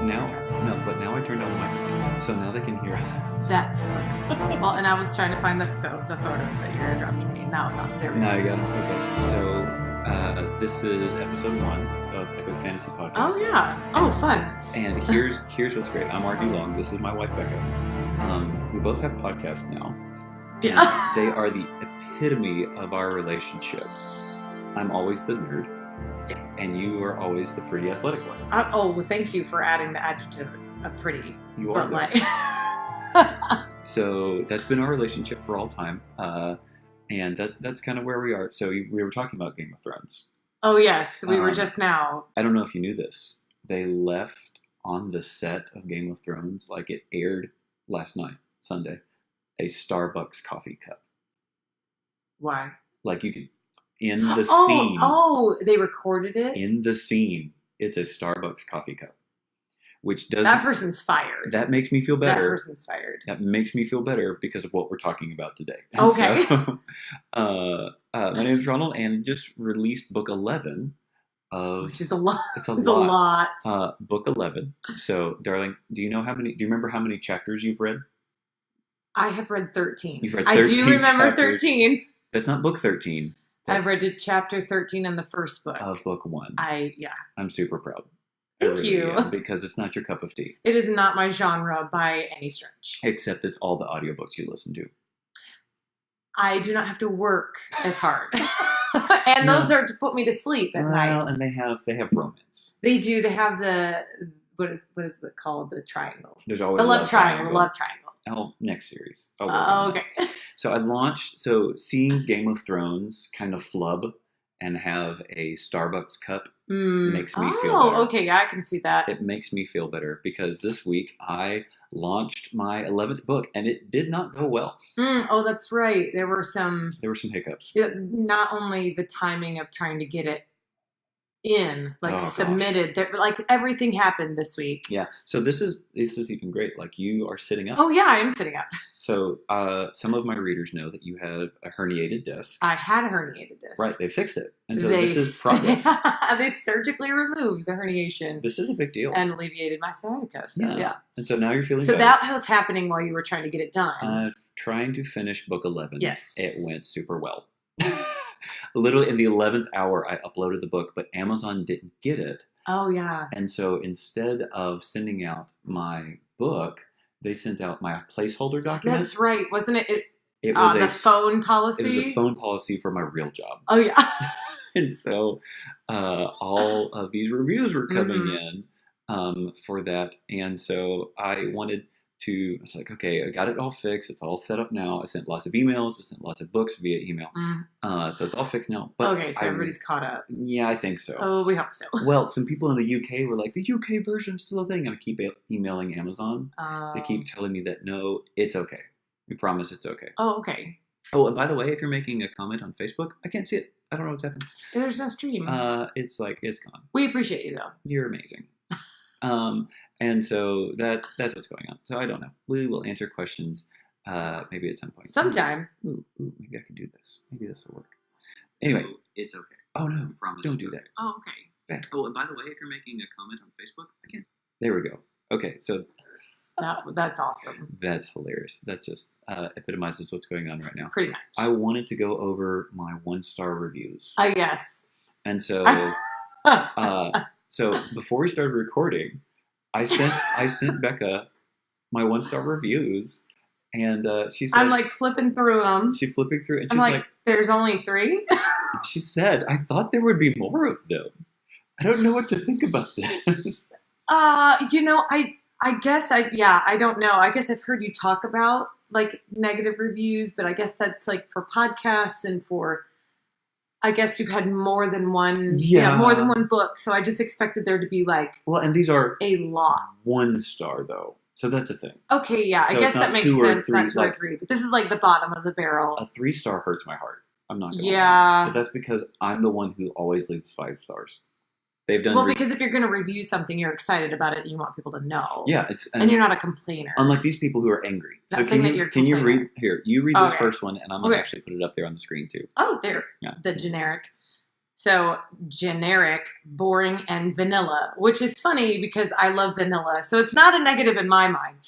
now I turned on the microphones, so now they can hear. That's well, and I was trying to find the photos that you airdropped to me. Now I got there. Now I got it. Okay, so this is episode 1 of Epic Fantasy Podcast. Oh yeah. Oh, fun. And here's what's great. I'm RD Long. This is my wife Becca. We both have podcasts now. Yeah. They are the epitome of our relationship. I'm always the nerd, and you are always the pretty athletic one. Well, thank you for adding the adjective pretty. You are. But So that's been our relationship for all time, and that's kind of where we are. So we were talking about Game of Thrones. Oh yes, we were just now. I don't know if you knew this. They left on the set of Game of Thrones, like it aired last night, Sunday, a Starbucks coffee cup. Why? Like you could, in the scene. Oh, they recorded it? In the scene, it's a Starbucks coffee cup. Which does that person's fired. That makes me feel better. That person's fired. That makes me feel better because of what we're talking about today. Okay. So, my name is Ronald, and just released book 11 of, which is a lot. It's a lot. lot. Book 11. So, darling, do you remember how many chapters you've read? I have read 13. You've read 13 I do remember chapters. 13. That's not book 13. I've read chapter 13 in the first book. Of book 1. Yeah. I'm super proud. Thank you. Because it's not your cup of tea. It is not my genre by any stretch. Except it's all the audiobooks you listen to. I do not have to work as hard. And those are to put me to sleep at night. Well, and they have romance. They do. They have the, what is it called? The triangle. There's always the love triangle. The love triangle. Oh, next series. Okay. So seeing Game of Thrones kind of flub and have a Starbucks cup makes me feel better. Oh, okay. Yeah, I can see that. It makes me feel better because this week I launched my 11th book and it did not go well. Oh, that's right. There were some hiccups. Not only the timing of trying to get it in, submitted, that everything happened this week. Yeah. So this is even great. Like you are sitting up. Oh yeah, I am sitting up. So some of my readers know that you have a herniated disc. I had a herniated disc. Right. They fixed it. And so this is progress. They surgically removed the herniation. This is a big deal. And alleviated my sciatica. So, yeah. And so now you're feeling so better. That was happening while you were trying to get it done. Trying to finish book 11. Yes. It went super well. Literally in the 11th hour, I uploaded the book, but Amazon didn't get it. Oh, yeah. And so instead of sending out my book, they sent out my placeholder document. That's right. Wasn't it? It was the phone policy? It was a phone policy for my real job. Oh, yeah. And so all of these reviews were coming in for that. And so I was like, okay, I got it all fixed. It's all set up now. I sent lots of emails. I sent lots of books via email. So it's all fixed now. But okay, so everybody's caught up. Yeah, I think so. Oh, we hope so. Well, some people in the UK were like, the UK version's still a thing. And I keep emailing Amazon. They keep telling me that, no, it's okay. We promise it's okay. Oh, okay. Oh, and by the way, if you're making a comment on Facebook, I can't see it. I don't know what's happening. There's no stream. It's gone. We appreciate you, though. You're amazing. And so that's what's going on. So I don't know. We will answer questions maybe at some point. Sometime. Ooh, maybe I can do this. Maybe this will work. Anyway, it's okay. Oh no, don't do that. Oh, okay. Bad. Oh, and by the way, if you're making a comment on Facebook, I can't. There we go. Okay, so that's awesome. That's hilarious. That just epitomizes what's going on right now. Pretty much. I wanted to go over my 1-star reviews. Yes. And so, so before we started recording, I sent Becca my 1-star reviews, and she said, I'm like flipping through them. She's flipping through, and I'm she's like, there's only 3? She said, I thought there would be more of them. I don't know what to think about this. I guess I don't know. I guess I've heard you talk about negative reviews, but I guess that's for podcasts and for, I guess you've had more than one, more than one book. So I just expected there to be well, and these are a lot. 1-star though. So that's a thing. Okay. Yeah. So I guess that makes sense. Not 2 or 3, but this is the bottom of the barrel. A 3-star hurts my heart. I'm not going to lie. But that's because I'm the one who always leaves 5 stars. They've done because if you're going to review something, you're excited about it and you want people to know. Yeah, and you're not a complainer. Unlike these people who are angry. Not saying that you're. Can you read here? You read this first one, and I'm going to actually put it up there on the screen too. Oh, there. Yeah. The generic. So generic, boring, and vanilla, which is funny because I love vanilla. So it's not a negative in my mind.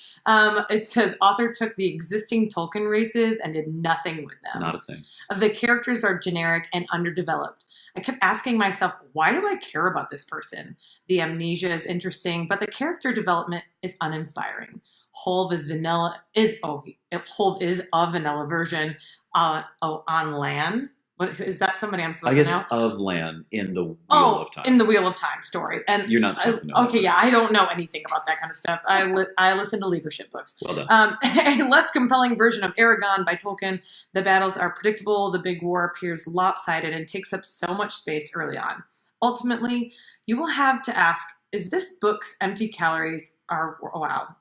It says author took the existing Tolkien races and did nothing with them. Not a thing. The characters are generic and underdeveloped. I kept asking myself, why do I care about this person? The amnesia is interesting, but the character development is uninspiring. Holv is vanilla. Holv is a vanilla version. On Lan. What, is that somebody I'm supposed I guess to know? of Lan in the Wheel of Time. In the Wheel of Time story. And You're not supposed to know. Okay, yeah, I don't know anything about that kind of stuff. I listen to leadership books. Well done. A less compelling version of Aragon by Tolkien. The battles are predictable. The big war appears lopsided and takes up so much space early on. Ultimately, you will have to ask, is this book's empty calories are... Wow.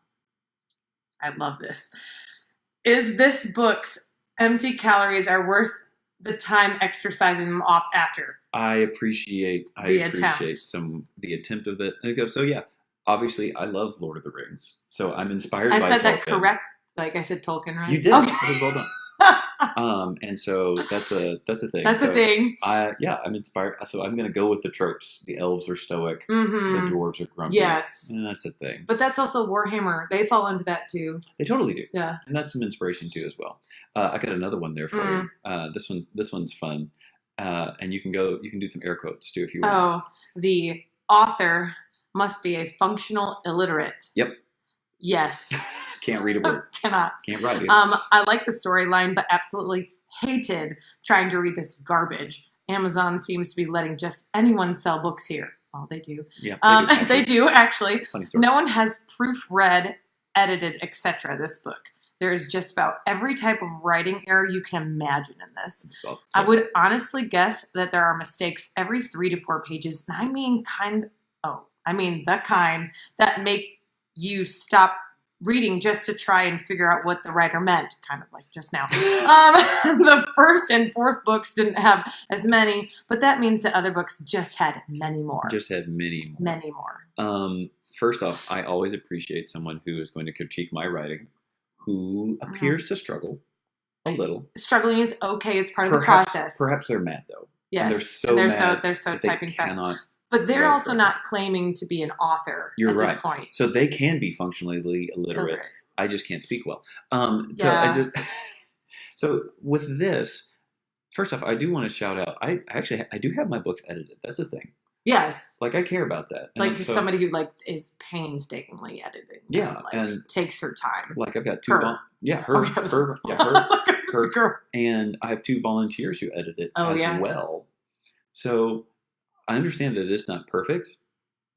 I love this. Is this book's empty calories are worth the time exercising them off after? I appreciate the attempt of it. So yeah, obviously I love Lord of the Rings. So I'm inspired by Tolkien. I said that correct. Like I said Tolkien, right? You did. Okay. That was well done. And so that's a thing. That's a thing. I'm inspired. So I'm going to go with the tropes. The elves are stoic. The dwarves are grumpy. Yes. And that's a thing. But that's also Warhammer. They fall into that too. They totally do. Yeah. And that's some inspiration too as well. I got another one there for you. This one's fun. And you can do some air quotes too if you want. Oh, the author must be a functional illiterate. Yep. Yes. Can't read a word. Cannot. Can't write it. I like the storyline, but absolutely hated trying to read this garbage. Amazon seems to be letting just anyone sell books here. Well, they do. Yeah, they do actually. Funny story. No one has proofread, edited, etc. this book. There is just about every type of writing error you can imagine in this. Well, I would honestly guess that there are mistakes every 3 to 4 pages. I mean the kind that make you stop reading just to try and figure out what the writer meant, kind of like just now. The first and fourth books didn't have as many, but that means that other books just had many more. Many more. First off, I always appreciate someone who is going to critique my writing, who appears to struggle a little. Struggling is okay. It's part of the process. Perhaps they're mad though. Yes. And they're so typing fast. But they're Right, also right. not claiming to be an author You're at right. this point. So they can be functionally illiterate. I just can't speak well. Yeah. So with this, first off, I do want to shout out. I do have my books edited. That's a thing. Yes. Like I care about that. Like somebody who is painstakingly editing. Yeah, and takes her time. Like I've got two. Her. Her. And I have 2 volunteers who edit it as well. So I understand that it's not perfect,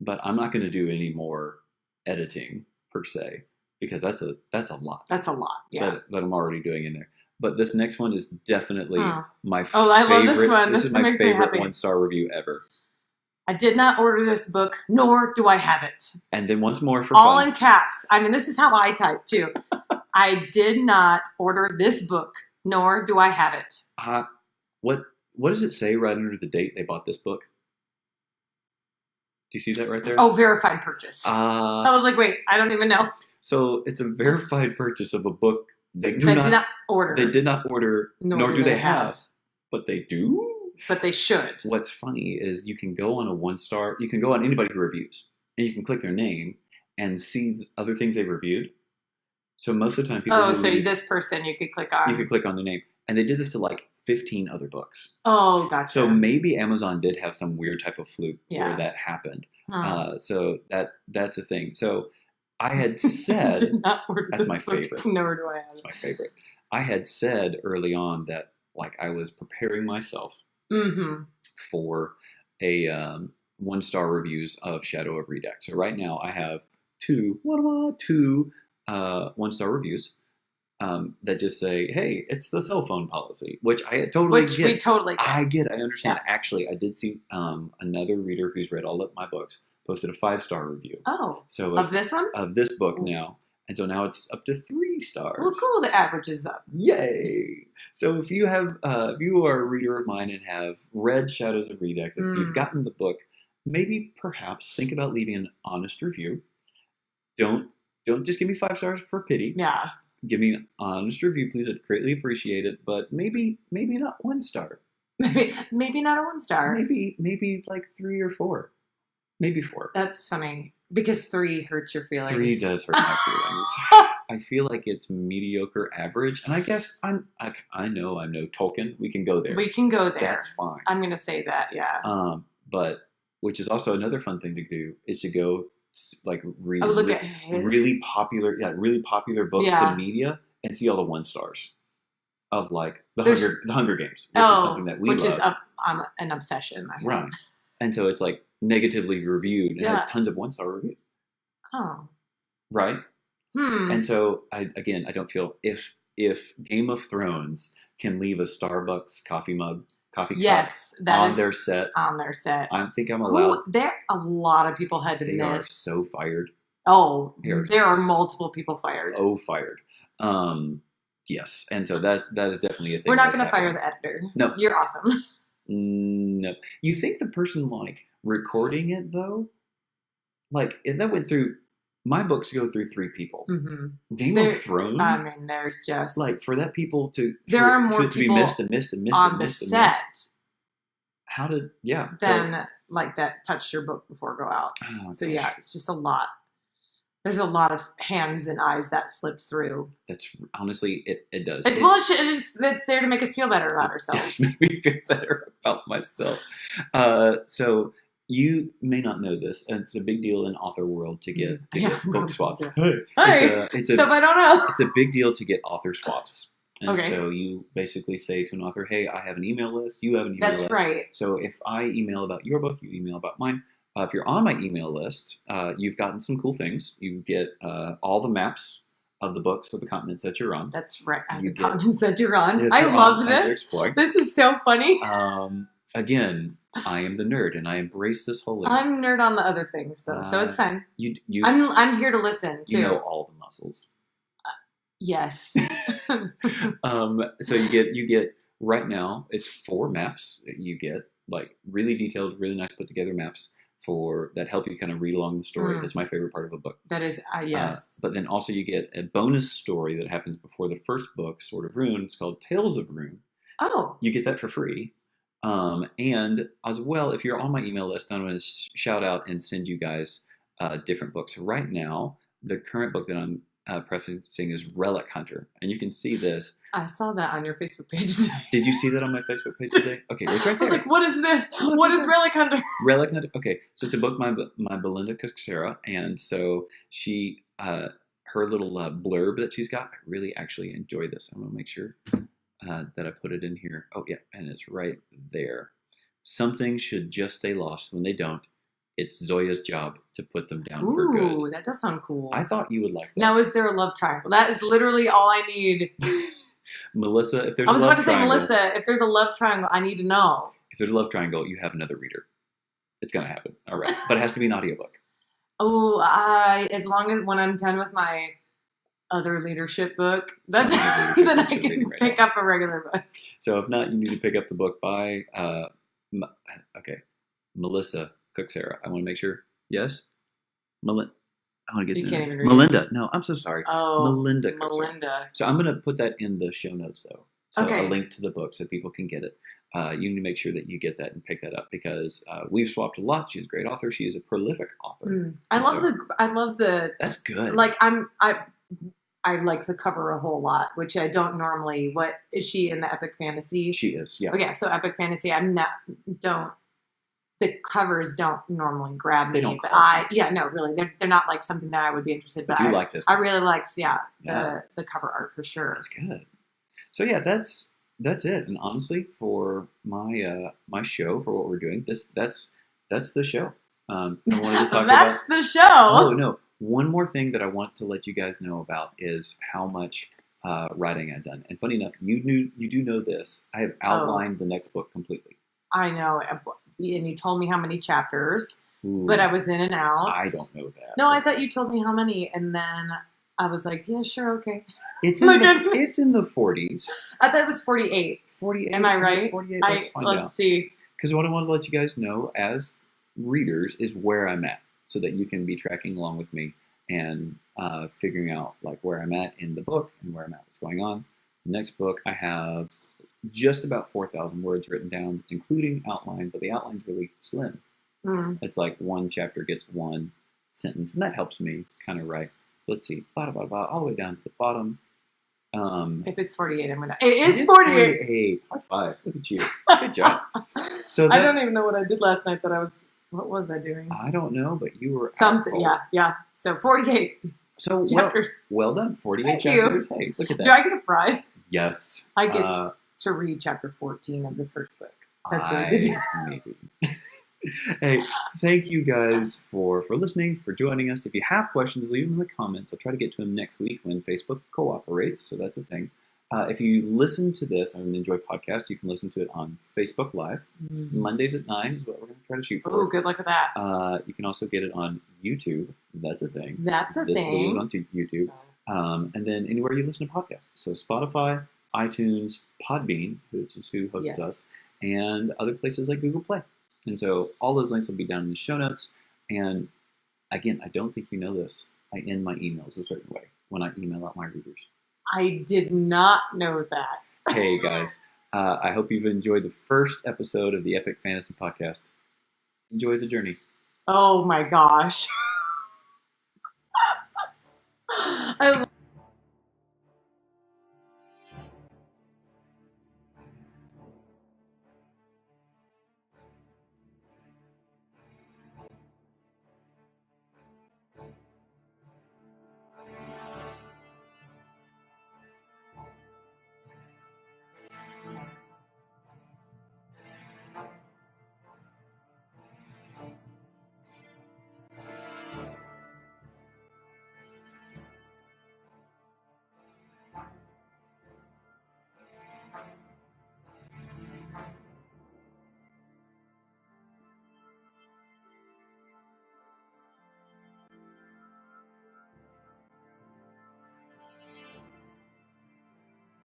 but I'm not going to do any more editing per se because that's a lot. That's a lot. Yeah. That I'm already doing in there. But this next one is definitely my favorite. Oh, I love this one. This is my makes me favorite happy. 1-star review ever. I did not order this book, nor do I have it. And then once more for all fun. in caps. I mean, this is how I type too. I did not order this book, nor do I have it. What does it say right under the date they bought this book? Do you see that right there? Oh, verified purchase. I was like, wait, I don't even know. So it's a verified purchase of a book they did not order. They did not order, nor do they have. But they do? But they should. What's funny is you can go on a 1-star, you can go on anybody who reviews, and you can click their name and see other things they've reviewed. So most of the time people this person you could click on. You could click on the name. And they did this to like 15 other books. Oh, gotcha. So maybe Amazon did have some weird type of fluke where that happened. So that's a thing. So I had said, did not order that's my favorite. Nor do I have That's my favorite. I had said early on that like I was preparing myself for a 1-star reviews of Shadow of Redact. So right now I have two 1-star reviews. That just say, hey, it's the cell phone policy, which I totally get. We totally get. I understand. Yeah. Actually, I did see another reader who's read all of my books posted a 5-star review. Oh, so of this one? Of this book now. And so now it's up to 3 stars. Well, cool. The average is up. Yay! So if you have, if you are a reader of mine and have read Shadows of Redact, if you've gotten the book, maybe perhaps think about leaving an honest review. Don't just give me 5 stars for pity. Yeah. Give me an honest review, please. I'd greatly appreciate it. But maybe not 1 star. Maybe not a 1 star. Maybe like 3 or 4, maybe 4. That's funny because 3 hurts your feelings. 3 does hurt my feelings. I feel like it's mediocre average, and I guess I know I'm no Tolkien. We can go there. We can go there. That's fine. I'm gonna say that, yeah. But which is also another fun thing to do is to go like read Look at his. really popular books and media and see all the 1 stars of like the Hunger Games, which is something that we love. Which is an obsession. Right. And so it's like negatively reviewed and has tons of 1-star reviews. Oh. Right? And so I don't feel if Game of Thrones can leave a Starbucks coffee cup on their set. I think I'm allowed. A lot of people had to miss. They are so fired. Oh, there are multiple people fired. Oh, fired. Yes, and so that is definitely a thing. We're not going to fire the editor. No, you're awesome. No, you think the person like recording it though? Like if that went through. My books go through 3 people. Mm-hmm. Game of Thrones. I mean, there's just like for that people to there are more people to be missed on the set. How did then like that touched your book before go out. Oh, so gosh. It's just a lot. There's a lot of hands and eyes that slip through. That's honestly it does. It's there to make us feel better about ourselves. It does make me feel better about myself. So. You may not know this, and it's a big deal in author world to get book swaps. It's so I don't know. It's a big deal to get author swaps. And so you basically say to an author, hey, I have an email list, you have an email list. That's right. So if I email about your book, you email about mine. If you're on my email list, you've gotten some cool things. You get all the maps of the books of the continents that you're on. That's right. The continents that you're on. I love this. This is so funny. Again, I am the nerd, and I embrace this whole. I'm nerd on the other things, though, so it's fine. I'm here to listen. Too. You know all the muscles. Yes. So you get right now. It's 4 maps that you get, like really detailed, really nice put together maps that help you kind of read along the story. That's my favorite part of a book. That is yes. But then also you get a bonus story that happens before the first book, Sword of Rune. It's called Tales of Rune. Oh. You get that for free. And as well, if you're on my email list, I'm going to shout out and send you guys different books. Right now, the current book that I'm prefacing is Relic Hunter, and you can see this. I saw that on your Facebook page today. Did you see that on my Facebook page today? Okay, it's right there. I was like, what is this? What is Relic Hunter? Relic Hunter. Okay, so it's a book by Belinda Coxera, and so she, her little blurb that she's got, I really actually enjoy this. I'm going to make sure that I put it in here. Oh, yeah, and it's right there. Some things should just stay lost. When they don't, it's Zoya's job to put them down for good. Ooh, that does sound cool. I thought you would like that. Now, is there a love triangle? That is literally all I need. Melissa, if there's a love triangle. Melissa, if there's a love triangle, I need to know. If there's a love triangle, you have another reader. It's going to happen. All right. But it has to be an audiobook. Oh, as long as when I'm done with my other leadership book, then I can pick up a regular book. So if not, you need to pick up the book by Melissa Coxera. I want to make sure. Yes? I want to get Melinda. No, I'm so sorry. Oh, Melinda. Melinda. So I'm going to put that in the show notes, though. So a link to the book so people can get it. You need to make sure that you get that and pick that up because we've swapped a lot. She's a great author. She is a prolific author. I love the. That's good. Like I like the cover a whole lot, which I don't normally. What is she in the epic fantasy? She is, yeah. Okay, so epic fantasy. The covers don't normally grab me. They don't. Really, they're not like something that I would be interested. But you like this? I really liked, the cover art for sure. That's good. So yeah, that's it. And honestly, for my my show, for what we're doing, that's the show. I wanted to talk that's the show. Oh no. One more thing that I want to let you guys know about is how much writing I've done. And funny enough, you do know this. I have outlined the next book completely. I know, and you told me how many chapters, Ooh, but I was in and out. I don't know that. No, I thought you told me how many, and then I was like, yeah, sure, okay. It's in the 40s. I thought it was 48. 48. Am I right? 48. Let's see. Because what I want to let you guys know as readers is where I'm at, so that you can be tracking along with me and figuring out like where I'm at in the book and where I'm at, what's going on. The next book I have just about 4,000 words written down. It's including outline, but the outline's really slim. It's like one chapter gets one sentence, and that helps me kind of write. Let's see, blah, blah, blah, all the way down to the bottom. If it's 48, I'm gonna. It is 48. 48. High five! Look at you. Good job. So I don't even know what I did last night. What was I doing? I don't know, but you were something. Yeah. So 48. So chapters. Well done. 48 Thank chapters. You. Hey, look at that. Do I get a prize? Yes. I get to read chapter 14 of the first book. That's maybe. Hey, thank you guys for listening, for joining us. If you have questions, leave them in the comments. I'll try to get to them next week when Facebook cooperates, so that's a thing. If you listen to this on an Enjoy podcast, you can listen to it on Facebook Live. Mondays at 9 is what we're going to try to shoot for. Oh, good luck with that. You can also get it on YouTube. That's a thing. That's a this thing. Video on YouTube. And then anywhere you listen to podcasts. So Spotify, iTunes, Podbean, which is who hosts us, and other places like Google Play. And so all those links will be down in the show notes. And again, I don't think you know this. I end my emails a certain way when I email out my readers. I did not know that. Hey, guys. I hope you've enjoyed the first episode of the Epic Fantasy Podcast. Enjoy the journey. Oh, my gosh. I